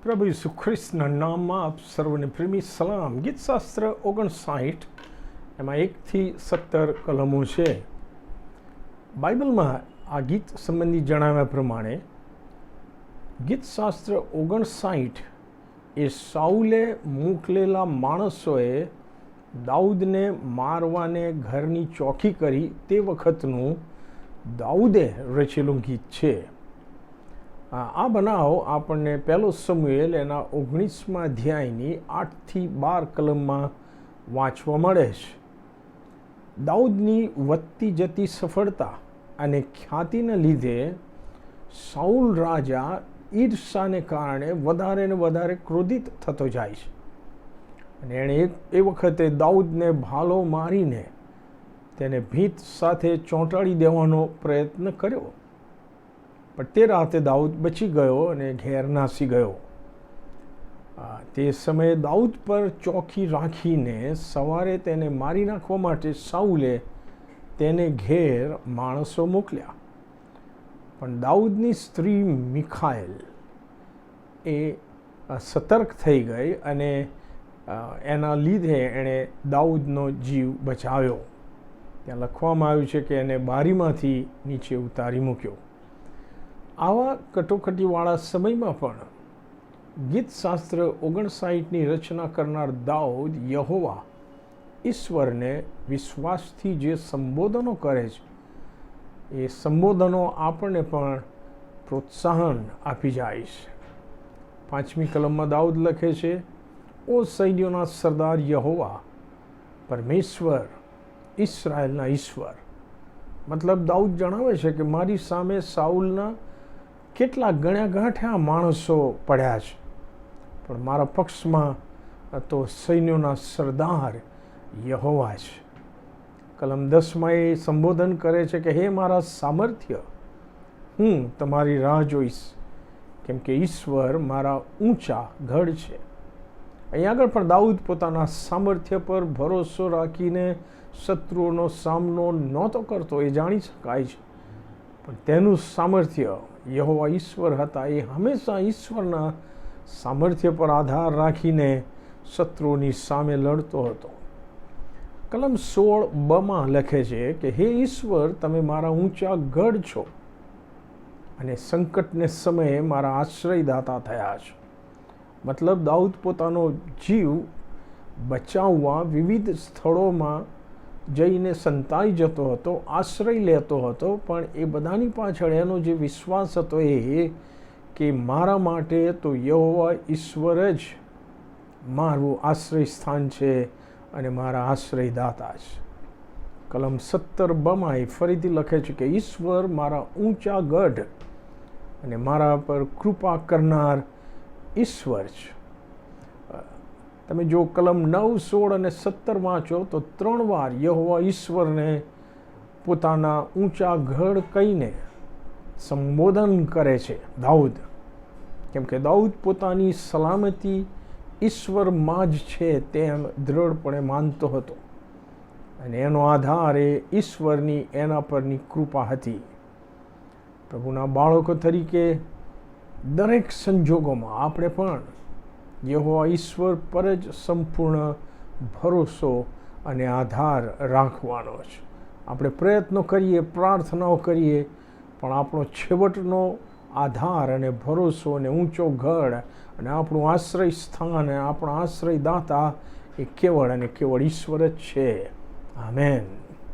પ્રભુ ઈસુ ખ્રિસ્તના નામમાં આપ સર્વને પ્રેમી સલામ. ગીતશાસ્ત્ર 59 એમાં 1 થી 17 કલમો છે. બાઇબલમાં આ ગીત સંબંધી જણાવ્યા પ્રમાણે ગીતશાસ્ત્ર 59 એ સાઉલે મોકલેલા માણસોએ દાઉદને મારવાને ઘરની ચોકી કરી તે વખતનું દાઉદે રચેલું ગીત છે. આ બનાવ આપણને પહેલો સમુએલ એના 19મા અધ્યાયની 8 થી 12 કલમમાં વાંચવા મળે છે. દાઉદની વધતી જતી સફળતા અને ખ્યાતિને લીધે સાઉલ રાજા ઈર્ષાને કારણે વધારે ને વધારે ક્રોધિત થતો જાય છે અને એણે એ વખતે દાઉદને ભાલો મારીને તેને ભીત સાથે ચોંટાડી દેવાનો પ્રયત્ન કર્યો, પણ તે રાતે દાઉદ બચી ગયો અને ઘેર નાસી ગયો. તે સમયે દાઉદ પર ચોકી રાખીને સવારે તેને મારી નાખવા માટે સાઉલે તેને ઘેર માણસો મોકલ્યા, પણ દાઉદની સ્ત્રી મિખાએલ એ સતર્ક થઈ ગઈ અને એના લીધે એણે દાઉદનો જીવ બચાવ્યો. ત્યાં લખવામાં આવ્યું છે કે એને બારીમાંથી નીચે ઉતારી મૂક્યો. આવા કટોકટીવાળા સમયમાં પણ ગીતશાસ્ત્ર 59ની રચના કરનાર દાઉદ યહોવા ઈશ્વરને વિશ્વાસથી જે સંબોધનો કરે છે એ સંબોધનો આપણને પણ પ્રોત્સાહન આપી જાય છે. 5મી કલમમાં દાઉદ લખે છે, ઓ સૈન્યોના સરદાર યહોવા, પરમેશ્વર ઇસ્રાયેલના ઈશ્વર. મતલબ દાઉદ જણાવે છે કે મારી સામે સાઉલના કેટલા ગણ્યા ગાંઠ્યા માણસો પડ્યા છે, પણ મારા પક્ષમાં તો સૈન્યોના સરદાર યહોવા છે. કલમ 10માં એ સંબોધન કરે છે કે હે મારા સામર્થ્ય, હું તમારી રાહ જોઈશ, કેમ કે ઈશ્વર મારા ઊંચા ગઢ છે. અહીં આગળ પણ દાઉદ પોતાના સામર્થ્ય પર ભરોસો રાખીને શત્રુઓનો સામનો નહોતો કરતો, એ જાણી શકાય છે, પણ તેનું સામર્થ્ય યહોવા ઈશ્વર હતા. એ હંમેશા ઈશ્વરના સામર્થ્ય પર આધાર રાખીને શત્રુઓની સામે લડતો હતો. કલમ 16 લખે છે કે હે ઈશ્વર, તમે મારા ઊંચા ગઢ છો અને સંકટને સમયે મારા આશ્રયદાતા થયા છો. મતલબ દાઉદ પોતાનો જીવ બચાવવા વિવિધ સ્થળોમાં જઈને સંતાઈ જતો હતો, આશ્રય લેતો હતો, પણ એ બધાની પાછળ એનો જે વિશ્વાસ હતો એ કે મારા માટે તો યહોવા ઈશ્વર જ મારું આશ્રય સ્થાન છે અને મારા આશ્રયદાતા છે. કલમ 17 એ ફરીથી લખે છે કે ઈશ્વર મારા ઊંચા ગઢ અને મારા પર કૃપા કરનાર ઈશ્વર છે. તમે જો કલમ 9, 16 અને 17 વાંચો તો 3 વાર યહોવા ઈશ્વરને પોતાના ઊંચા ગઢ કહીને સંબોધન કરે છે દાઉદ, કેમ કે દાઉદ પોતાની સલામતી ઈશ્વરમાં જ છે તેમ દ્રઢપણે માનતો હતો અને એનો આધાર એ ઈશ્વરની એના પરની કૃપા હતી. પ્રભુના બાળકો તરીકે દરેક સંજોગોમાં આપણે પણ યહોવા ઈશ્વર પર જ સંપૂર્ણ ભરોસો અને આધાર રાખવાનો છે. આપણે પ્રયત્નો કરીએ, પ્રાર્થનાઓ કરીએ, પણ આપણો છેવટનો આધાર અને ભરોસો અને ઊંચો ગઢ અને આપણું આશ્રય સ્થાન અને આપણા આશ્રયદાતા એ કેવળ અને કેવળ ઈશ્વર જ છે. આમેન.